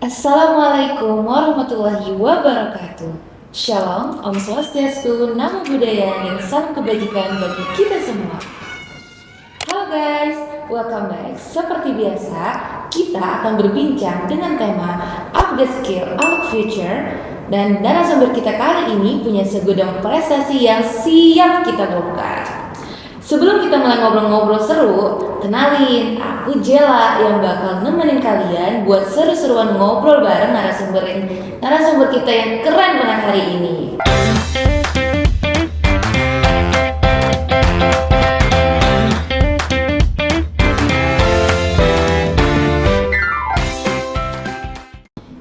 Assalamualaikum warahmatullahi wabarakatuh. Shalom, Om Swastiastu, Namo Buddhaya, dan salam kebajikan bagi kita semua. Halo guys, welcome back. Seperti biasa, kita akan berbincang dengan tema Upgrade Skill, Unlock Future. Dan narasumber kita kali ini punya segudang prestasi yang siap kita bongkar. Sebelum kita mulai ngobrol-ngobrol seru, kenalin, aku Jela yang bakal nemenin kalian buat seru-seruan ngobrol bareng narasumber kita yang keren banget hari ini.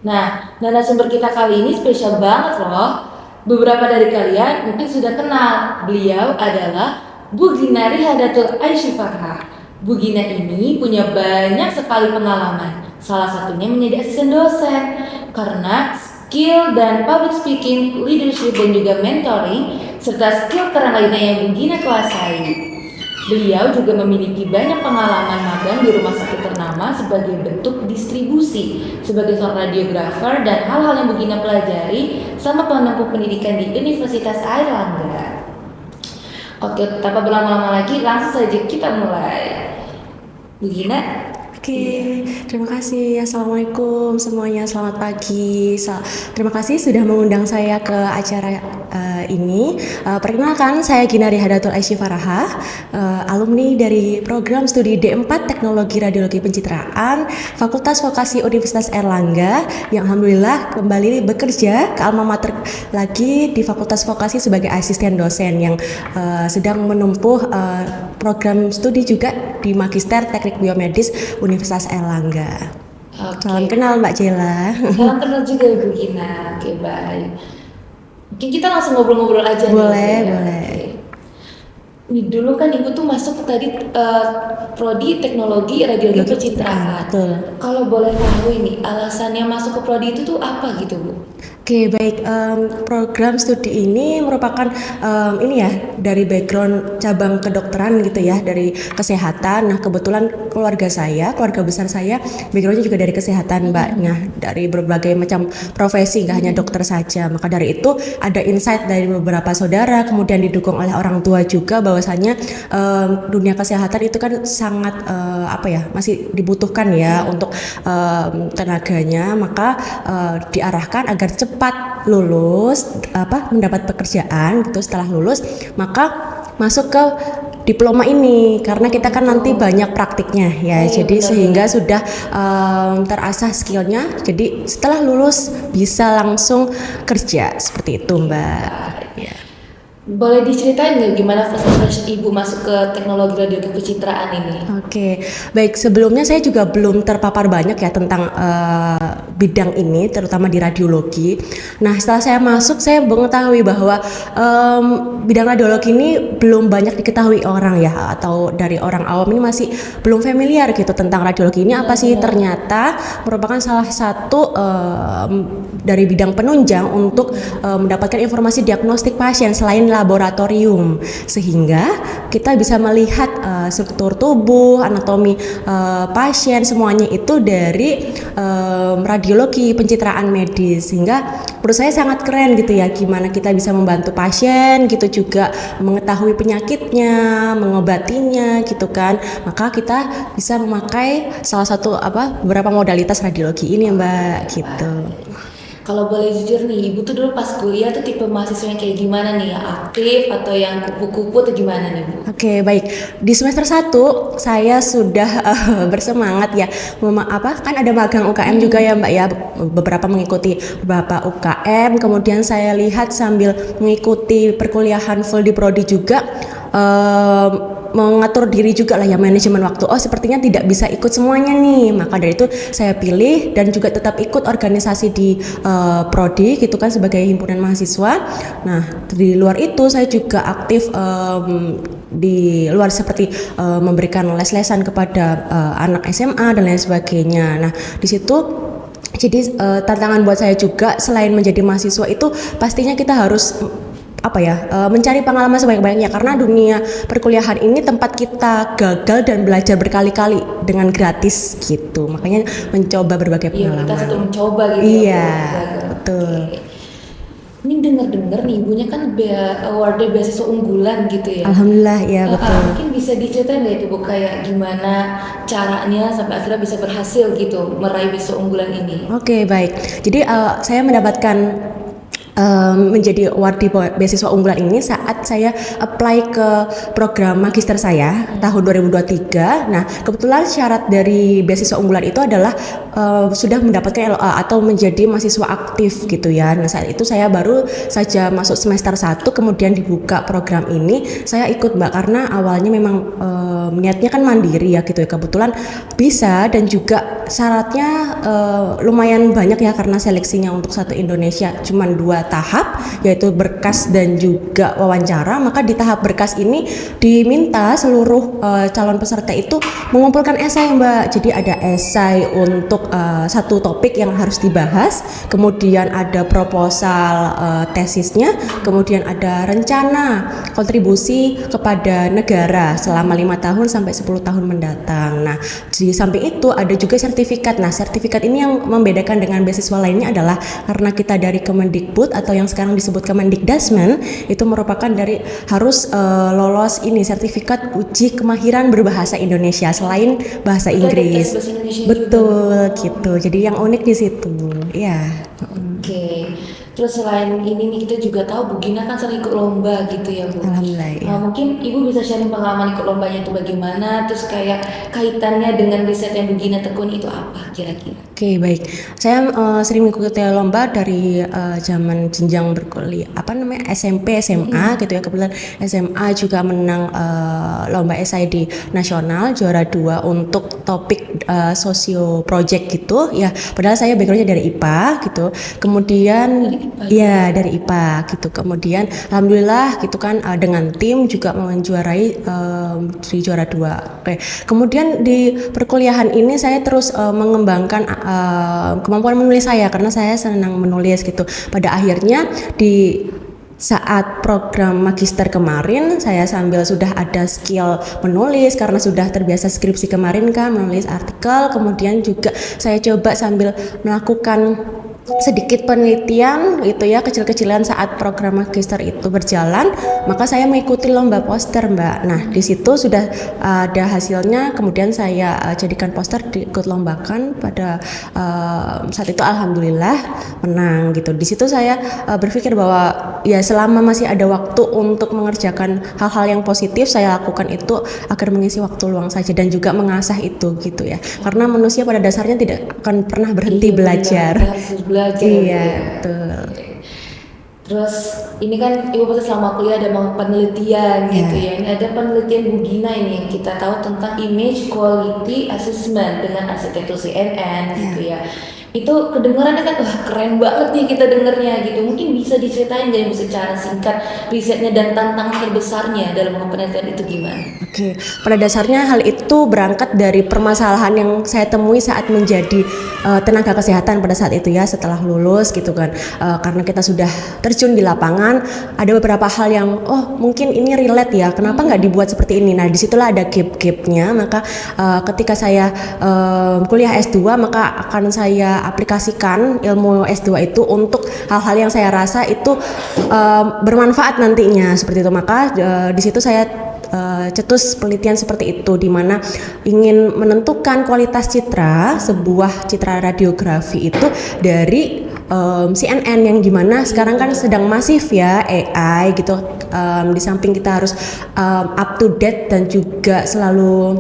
Nah, narasumber kita kali ini spesial banget loh. Beberapa dari kalian mungkin sudah kenal, beliau adalah Bu Gina Rihadatul Aisyfarha. Bu Gina ini punya banyak sekali pengalaman. Salah satunya menjadi asisten dosen. Karena skill dan public speaking, leadership dan juga mentoring serta skill keren lainnya yang Bu Gina kuasai. Beliau juga memiliki banyak pengalaman magang di rumah sakit ternama sebagai bentuk distribusi sebagai seorang radiografer dan hal-hal yang Bu Gina pelajari sama penempuh pendidikan di Universitas Airlangga. Oke, tanpa berlama-lama lagi, langsung saja kita mulai. Bu Gina. Oke, terima kasih. Assalamualaikum semuanya, selamat pagi. Terima kasih sudah mengundang saya ke acara ini. Perkenalkan, saya Gina Rihadatul Aisyfarha, alumni dari program studi D4 Teknologi Radiologi Pencitraan, Fakultas Vokasi Universitas Airlangga, yang alhamdulillah kembali bekerja ke alma mater lagi di Fakultas Vokasi sebagai asisten dosen yang sedang menempuh program studi juga di Magister Teknik Biomedis Universitas Airlangga. Salam kenal Mbak Jela. Salam kenal juga Bu Gina. Oke, baik. Mungkin kita langsung ngobrol-ngobrol aja. Boleh. Ini dulu kan Ibu tuh masuk tadi prodi teknologi radiologi pencitraan. Kalau boleh tahu ini alasannya masuk ke prodi itu tuh apa gitu Bu? Oke, baik. Program studi ini merupakan ini ya dari background cabang kedokteran gitu ya, dari kesehatan. Nah, kebetulan keluarga besar saya backgroundnya juga dari kesehatan Mbak. Nah, dari berbagai macam profesi, nggak hanya dokter saja. Maka dari itu ada insight dari beberapa saudara, kemudian didukung oleh orang tua juga bahwasanya dunia kesehatan itu kan sangat masih dibutuhkan ya untuk tenaganya. Maka diarahkan agar cepat lulus mendapat pekerjaan gitu. Setelah lulus maka masuk ke diploma ini karena kita kan nanti banyak praktiknya ya. Jadi sehingga sudah terasah skillnya, jadi setelah lulus bisa langsung kerja seperti itu Mbak ya. Boleh diceritain nggak gimana proses Ibu masuk ke teknologi radiologi pencitraan ini? Oke, baik, sebelumnya saya juga belum terpapar banyak ya tentang bidang ini, terutama di radiologi. Nah, setelah saya masuk, saya mengetahui bahwa bidang radiologi ini belum banyak diketahui orang ya, atau dari orang awam ini masih belum familiar gitu tentang radiologi ini apa sih. Ternyata merupakan salah satu dari bidang penunjang untuk mendapatkan informasi diagnostik pasien selain laboratorium, sehingga kita bisa melihat struktur tubuh, anatomi pasien, semuanya itu dari radiologi pencitraan medis. Sehingga menurut saya sangat keren gitu ya, gimana kita bisa membantu pasien gitu, juga mengetahui penyakitnya, mengobatinya gitu kan. Maka kita bisa memakai salah satu beberapa modalitas radiologi ini Mbak gitu. Kalau boleh jujur nih, Ibu tuh dulu pas kuliah tuh tipe mahasiswa yang kayak gimana nih? Yang aktif atau yang kupu-kupu atau gimana nih Bu? Oke, baik. Di semester 1 saya sudah bersemangat ya. Kan ada magang UKM juga ya Mbak ya. Beberapa mengikuti beberapa UKM, kemudian saya lihat sambil mengikuti perkuliahan full di prodi juga, mengatur diri juga lah ya, manajemen waktu. Oh, sepertinya tidak bisa ikut semuanya nih. Maka dari itu saya pilih dan juga tetap ikut organisasi di prodi gitu kan sebagai himpunan mahasiswa. Nah, di luar itu saya juga aktif di luar seperti memberikan les-lesan kepada anak SMA dan lain sebagainya. Nah, di situ jadi tantangan buat saya juga selain menjadi mahasiswa itu pastinya kita harus mencari pengalaman sebanyak-banyaknya, karena dunia perkuliahan ini tempat kita gagal dan belajar berkali-kali dengan gratis gitu. Makanya mencoba berbagai Iya, pengalaman. kita satu mencoba gitu Iya, ya, Bu. betul. Oke. Ini dengar-dengar nih ibunya kan awardnya beasiswa unggulan gitu ya. Alhamdulillah ya betul. Mungkin bisa diceritain nggak itu Bu, kayak gimana caranya sampai akhirnya bisa berhasil gitu meraih beasiswa unggulan ini? Oke, baik. Jadi saya mendapatkan menjadi awardee beasiswa unggulan ini saat saya apply ke program magister saya tahun 2023. Nah, kebetulan syarat dari beasiswa unggulan itu adalah sudah mendapatkan LOA atau menjadi mahasiswa aktif gitu ya. Nah, saat itu saya baru saja masuk semester 1, kemudian dibuka program ini. Saya ikut Mbak karena awalnya memang niatnya kan mandiri ya gitu ya. Kebetulan bisa, dan juga syaratnya lumayan banyak ya karena seleksinya untuk satu Indonesia cuman 2 tahap, yaitu berkas dan juga wawancara. Maka di tahap berkas ini diminta seluruh calon peserta itu mengumpulkan esai Mbak. Jadi ada esai untuk satu topik yang harus dibahas, kemudian ada proposal tesisnya, kemudian ada rencana kontribusi kepada negara selama 5 tahun sampai 10 tahun mendatang. Nah, di samping itu ada juga sertifikat. Nah, sertifikat ini yang membedakan dengan beasiswa lainnya adalah karena kita dari Kemendikbud atau yang sekarang disebut Kemendikdasmen, itu merupakan dari harus lolos ini sertifikat uji kemahiran berbahasa Indonesia selain bahasa Inggris. Bahasa Indonesia Betul juga. Gitu. Jadi yang unik di situ. Ya. Oke. Terus selain ini nih kita juga tahu Bu Gina kan sering ikut lomba gitu ya Bu. Alhamdulillah. Ya. Mungkin Ibu bisa sharing pengalaman ikut lombanya itu bagaimana, terus kayak kaitannya dengan riset yang Bu Gina tekuni itu apa kira-kira? Oke, baik. Saya sering mengikuti lomba dari zaman jenjang berkuliah, SMP, SMA gitu ya. Kebetulan SMA juga menang lomba esai di nasional juara 2 untuk topik sosio project gitu ya. Padahal saya backgroundnya dari IPA gitu. Kemudian dari IPA gitu. Kemudian alhamdulillah gitu kan dengan tim juga menjuarai di juara 2. Oke. Kemudian di perkuliahan ini saya terus mengembangkan kemampuan menulis saya karena saya senang menulis gitu. Pada akhirnya di saat program magister kemarin saya sambil sudah ada skill menulis karena sudah terbiasa skripsi kemarin kan menulis artikel, kemudian juga saya coba sambil melakukan sedikit penelitian gitu ya kecil-kecilan saat program magister itu berjalan, maka saya mengikuti lomba poster Mbak. Nah di situ sudah ada hasilnya, kemudian saya jadikan poster diikut lombakan pada saat itu alhamdulillah menang gitu. Di situ saya berpikir bahwa ya selama masih ada waktu untuk mengerjakan hal-hal yang positif saya lakukan itu agar mengisi waktu luang saja dan juga mengasah itu gitu ya. Karena manusia pada dasarnya tidak akan pernah berhenti belajar. Belajar iya betul. Terus ini kan Ibu pasti selama kuliah ada penelitian gitu ya. Ini ada penelitian Bu Gina ini yang kita tahu tentang image quality assessment dengan arsitektur CNN gitu ya. Itu kedengarannya kan wah keren banget nih kita dengernya gitu. Mungkin bisa diceritain nggak Ibu secara singkat risetnya dan tantangan terbesarnya dalam penelitian itu gimana? Oke, pada dasarnya hal itu berangkat dari permasalahan yang saya temui saat menjadi tenaga kesehatan pada saat itu ya setelah lulus gitu kan. Karena kita sudah terjun di lapangan, ada beberapa hal yang mungkin ini relate ya. Kenapa nggak dibuat seperti ini? Nah disitulah ada gap-gapnya. Maka ketika saya kuliah S2 maka akan saya aplikasikan ilmu S2 itu untuk hal-hal yang saya rasa itu bermanfaat nantinya seperti itu. Maka di situ saya cetus penelitian seperti itu di mana ingin menentukan kualitas citra sebuah citra radiografi itu dari CNN yang dimana sekarang kan sedang masif ya AI gitu. Di samping kita harus up to date dan juga selalu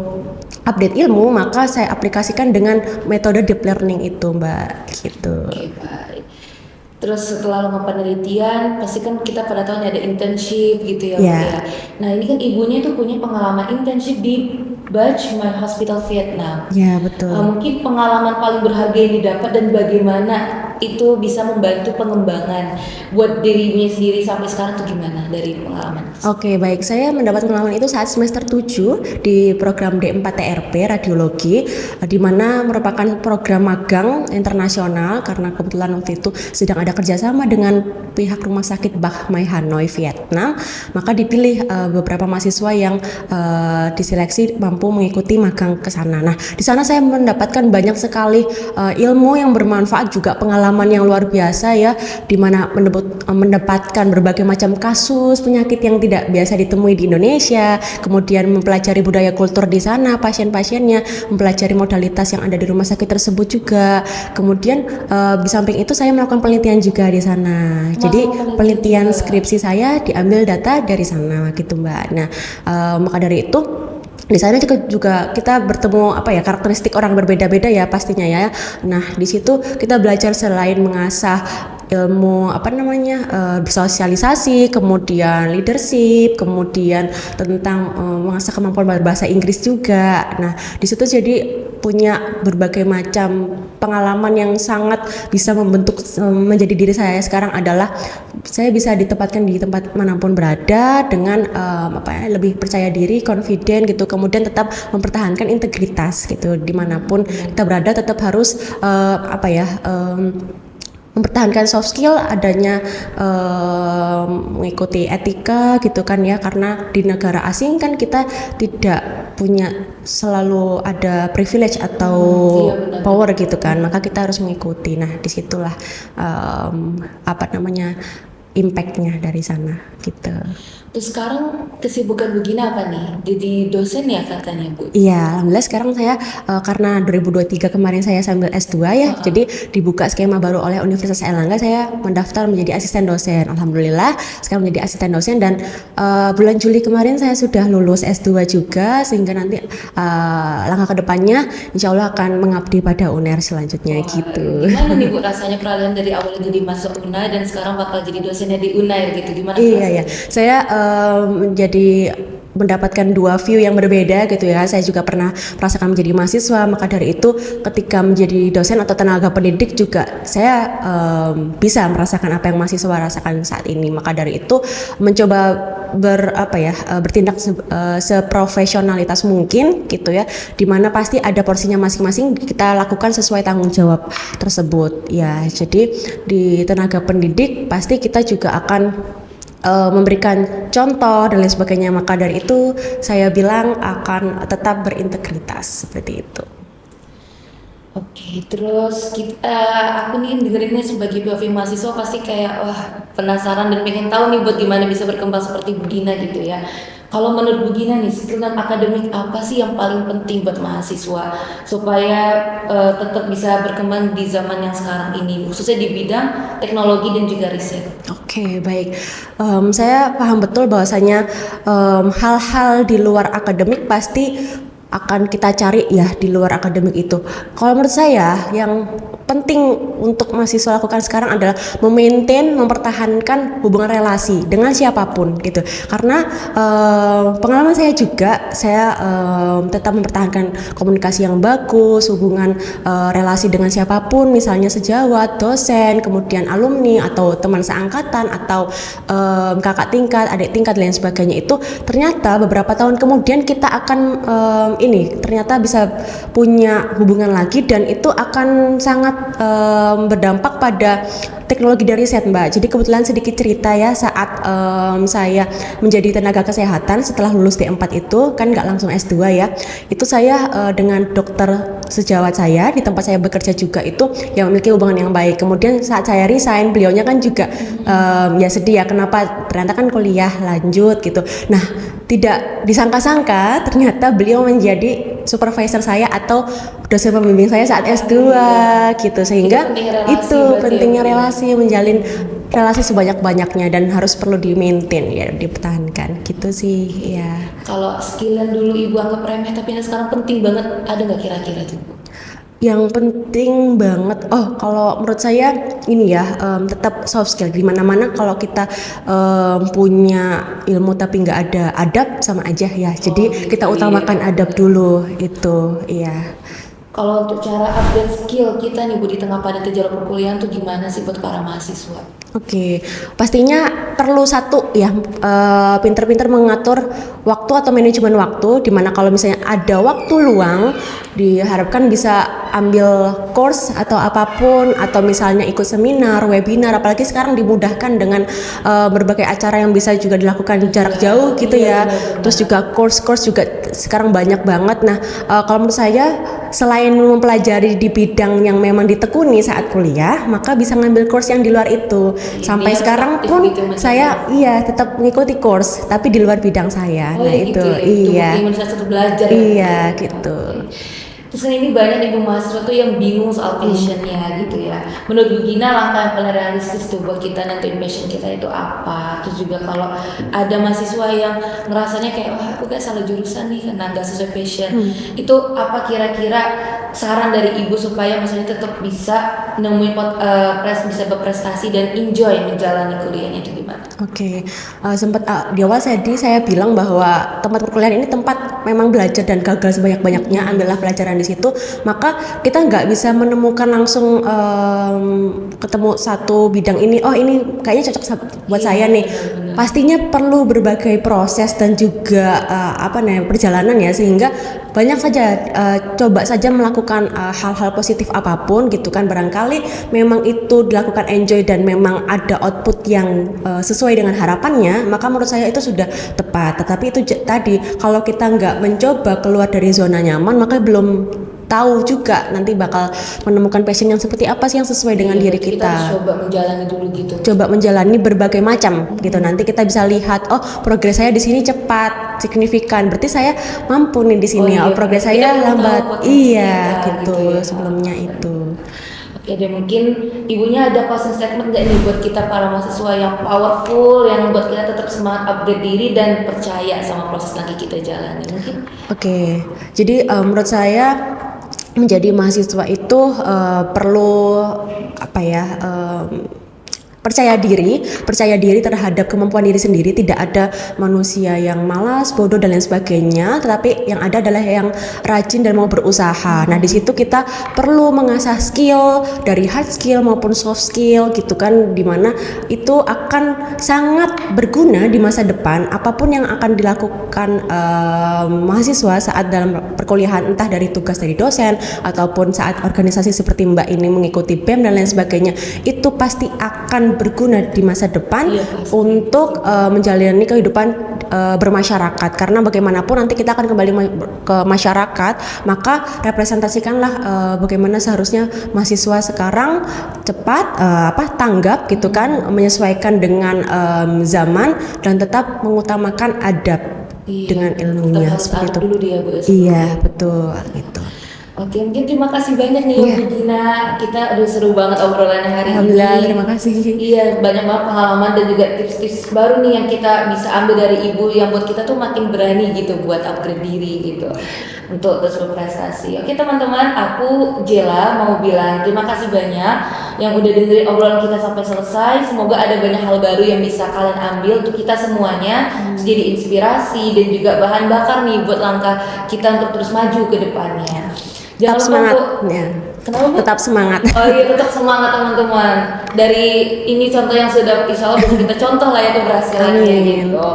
update ilmu, maka saya aplikasikan dengan metode deep learning itu Mbak gitu. Oke, baik. Terus setelah lama penelitian, pasti kan kita pada tahun ada internship gitu ya, Bu ya. Nah ini kan ibunya itu punya pengalaman internship di Bach My Hospital Vietnam. Ya betul. Mungkin pengalaman paling berharga yang didapat dan bagaimana itu bisa membantu pengembangan buat dirinya sendiri sampai sekarang tuh gimana dari pengalaman? Oke, baik. Saya mendapat pengalaman itu saat semester 7 di program D4TRP Radiologi, di mana merupakan program magang internasional karena kebetulan waktu itu sedang ada kerjasama dengan pihak rumah sakit Bach Mai Hanoi Vietnam. Maka dipilih beberapa mahasiswa yang diseleksi mampu mampu mengikuti magang ke sana. Nah, di sana saya mendapatkan banyak sekali ilmu yang bermanfaat, juga pengalaman yang luar biasa ya, di mana mendapatkan berbagai macam kasus penyakit yang tidak biasa ditemui di Indonesia, kemudian mempelajari budaya kultur di sana, pasien-pasiennya, mempelajari modalitas yang ada di rumah sakit tersebut juga. Kemudian di samping itu saya melakukan penelitian juga di sana. Jadi penelitian skripsi saya diambil data dari sana gitu Mbak. Nah, maka dari itu di sana juga kita bertemu karakteristik orang berbeda-beda ya pastinya ya. Nah, di situ kita belajar selain mengasah ilmu bersosialisasi, kemudian leadership, kemudian tentang mengasah kemampuan berbahasa Inggris juga. Nah, di situ jadi punya berbagai macam pengalaman yang sangat bisa membentuk menjadi diri saya sekarang adalah saya bisa ditempatkan di tempat manapun berada dengan lebih percaya diri, confident gitu, kemudian tetap mempertahankan integritas gitu, dimanapun kita berada tetap harus mempertahankan soft skill, adanya mengikuti etika gitu kan ya, karena di negara asing kan kita tidak punya selalu ada privilege atau power gitu kan, maka kita harus mengikuti. Nah, disitulah impactnya dari sana gitu. Terus sekarang kesibukan Bu Gina apa nih? Jadi dosen ya katanya Bu? Iya, alhamdulillah sekarang saya karena 2023 kemarin saya sambil S2 ya, jadi dibuka skema baru oleh Universitas Airlangga, saya mendaftar menjadi asisten dosen. Alhamdulillah sekarang menjadi asisten dosen dan bulan Juli kemarin saya sudah lulus S2 juga, sehingga nanti langkah kedepannya insya Allah akan mengabdi pada UNER selanjutnya gitu. Gimana nih Bu rasanya peralihan dari awal jadi masuk UNAIR dan sekarang bakal jadi dosennya di UNAIR gitu, gimana? Iya, saya menjadi mendapatkan dua view yang berbeda gitu ya. Saya juga pernah merasakan menjadi mahasiswa, maka dari itu ketika menjadi dosen atau tenaga pendidik juga saya bisa merasakan apa yang mahasiswa rasakan saat ini. Maka dari itu mencoba bertindak seprofesionalitas mungkin gitu ya, dimana pasti ada porsinya masing-masing, kita lakukan sesuai tanggung jawab tersebut ya. Jadi di tenaga pendidik pasti kita juga akan memberikan contoh dan lain sebagainya, maka dari itu saya bilang akan tetap berintegritas seperti itu. Oke, terus aku nih dengerinnya sebagai POV mahasiswa pasti kayak wah penasaran dan pengen tahu nih buat gimana bisa berkembang seperti Bu Gina gitu ya. Kalau menurut Bu Gina nih, skill dan akademik apa sih yang paling penting buat mahasiswa supaya tetap bisa berkembang di zaman yang sekarang ini, khususnya di bidang teknologi dan juga riset? Oke, baik. Saya paham betul bahwasanya hal-hal di luar akademik pasti akan kita cari ya di luar akademik itu. Kalau menurut saya yang penting untuk mahasiswa lakukan sekarang adalah mempertahankan hubungan relasi dengan siapapun gitu. Karena pengalaman saya juga, saya tetap mempertahankan komunikasi yang bagus, hubungan relasi dengan siapapun, misalnya sejawat, dosen, kemudian alumni atau teman seangkatan atau kakak tingkat, adik tingkat dan lain sebagainya. Itu ternyata beberapa tahun kemudian kita akan ternyata bisa punya hubungan lagi, dan itu akan sangat berdampak pada teknologi dan riset Mbak. Jadi kebetulan sedikit cerita ya, saat saya menjadi tenaga kesehatan setelah lulus D4 itu kan nggak langsung S2 ya, itu saya dengan dokter sejawat saya di tempat saya bekerja juga itu yang memiliki hubungan yang baik. Kemudian saat saya resign, beliaunya kan juga ya sedih ya, kenapa ternyata kan kuliah lanjut gitu. Nah, tidak disangka-sangka ternyata beliau menjadi supervisor saya atau dosen pembimbing saya saat S2 gitu, sehingga itu pentingnya relasi, menjalin relasi sebanyak-banyaknya dan harus perlu di-maintain ya, dipertahankan gitu sih ya. Kalau skill yang dulu Ibu anggap remeh tapi yang sekarang penting banget, ada nggak kira-kira tuh Bu? Yang penting banget, kalau menurut saya ini ya, tetap soft skill. Dimana-mana kalau kita punya ilmu tapi nggak ada adab sama aja ya. Jadi kita utamakan adab dulu itu, iya. Kalau untuk cara update skill kita nih Bu di tengah padatnya jalur perkuliahan tuh gimana sih buat para mahasiswa? Oke, pastinya perlu satu ya, pinter-pinter mengatur waktu atau manajemen waktu, dimana kalau misalnya ada waktu luang diharapkan bisa ambil course atau apapun, atau misalnya ikut seminar, webinar, apalagi sekarang dimudahkan dengan berbagai acara yang bisa juga dilakukan jarak jauh gitu ya. Terus juga course juga sekarang banyak banget. Nah, kalau menurut saya selain mempelajari di bidang yang memang ditekuni saat kuliah, maka bisa ngambil course yang di luar itu. Sampai Biar sekarang aktif pun gitu, saya tetap mengikuti course tapi di luar bidang saya. Oh Nah, ya itu gitu ya, itu iya. bukti Indonesia tetap belajar ya. Iya, gitu. Oke. Terus ini banyak ibu mahasiswa tuh yang bingung soal passionnya gitu ya. Menurut Bu Gina langkah yang paling realistis tuh buat kita nentuin passion kita itu apa. Terus juga kalau ada mahasiswa yang ngerasanya kayak wah aku kayak salah jurusan nih karena nggak sesuai passion. Itu apa kira-kira saran dari ibu supaya maksudnya tetap bisa nemuin bisa berprestasi dan enjoy menjalani kuliahnya itu gimana? Oke, sempat di awal saya bilang bahwa tempat perkuliahan ini tempat memang belajar dan gagal sebanyak-banyaknya, ambillah pelajaran di situ. Maka kita nggak bisa menemukan langsung ketemu satu bidang ini. Oh ini kayaknya cocok buat saya nih. Benar-benar. Pastinya perlu berbagai proses dan juga perjalanan ya, sehingga banyak saja coba saja melakukan hal-hal positif apapun gitu kan, barangkali memang itu dilakukan enjoy dan memang ada output yang sesuai dengan harapannya, maka menurut saya itu sudah tepat. Tetapi itu tadi kalau kita nggak mencoba keluar dari zona nyaman, maka belum tahu juga nanti bakal menemukan passion yang seperti apa sih yang sesuai dengan diri Kita kita. harus coba menjalani dulu gitu. Coba menjalani berbagai macam gitu, nanti kita bisa lihat oh progres saya di sini cepat signifikan, berarti saya mampu nih di sini. Oh, iya. Progres Kita saya belum tahu lambat, potensi iya kita, gitu, gitu ya. sebelumnya itu. Oke deh, mungkin ibunya ada closing statement nggak nih buat kita para mahasiswa yang powerful, yang buat kita tetap semangat upgrade diri dan percaya sama proses lagi kita jalani mungkin? Oke, jadi menurut saya menjadi mahasiswa itu perlu percaya diri terhadap kemampuan diri sendiri. Tidak ada manusia yang malas, bodoh dan lain sebagainya, tetapi yang ada adalah yang rajin dan mau berusaha. Nah, di situ kita perlu mengasah skill dari hard skill maupun soft skill gitu kan, dimana itu akan sangat berguna di masa depan. Apapun yang akan dilakukan mahasiswa saat dalam perkuliahan, entah dari tugas dari dosen ataupun saat organisasi seperti Mbak ini mengikuti BEM dan lain sebagainya, itu pasti akan berguna di masa depan untuk menjalani kehidupan bermasyarakat. Karena bagaimanapun nanti kita akan kembali ke masyarakat, maka representasikanlah bagaimana seharusnya mahasiswa sekarang cepat tanggap gitu kan, menyesuaikan dengan zaman dan tetap mengutamakan adab dengan ilmunya seperti itu. Dulu dia, Bu. Iya, betul gitu. Oke, mungkin terima kasih banyak nih Iya. Bu Gina. Kita udah seru banget obrolannya hari Alhamdulillah, ini. terima kasih. Iya, banyak banget pengalaman dan juga tips-tips baru nih yang kita bisa ambil dari ibu yang buat kita tuh makin berani gitu buat upgrade diri gitu untuk terus berprestasi. Oke teman-teman, aku Jela mau bilang terima kasih banyak yang udah dengerin obrolan kita sampai selesai. Semoga ada banyak hal baru yang bisa kalian ambil untuk kita semuanya, jadi inspirasi dan juga bahan bakar nih buat langkah kita untuk terus maju ke depannya. Tetap semangat ya. Kenapa, Bu? Tetap semangat. Oh iya, tetap semangat teman-teman. Dari ini contoh yang sudah insya Allah bisa kita contoh lah ya keberhasilannya Amin. gitu.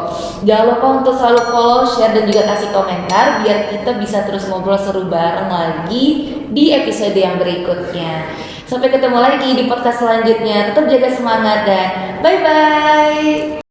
Jangan lupa untuk selalu follow, share dan juga kasih komentar biar kita bisa terus ngobrol seru bareng lagi di episode yang berikutnya. Sampai ketemu lagi di podcast selanjutnya. Tetap jaga semangat dan bye bye.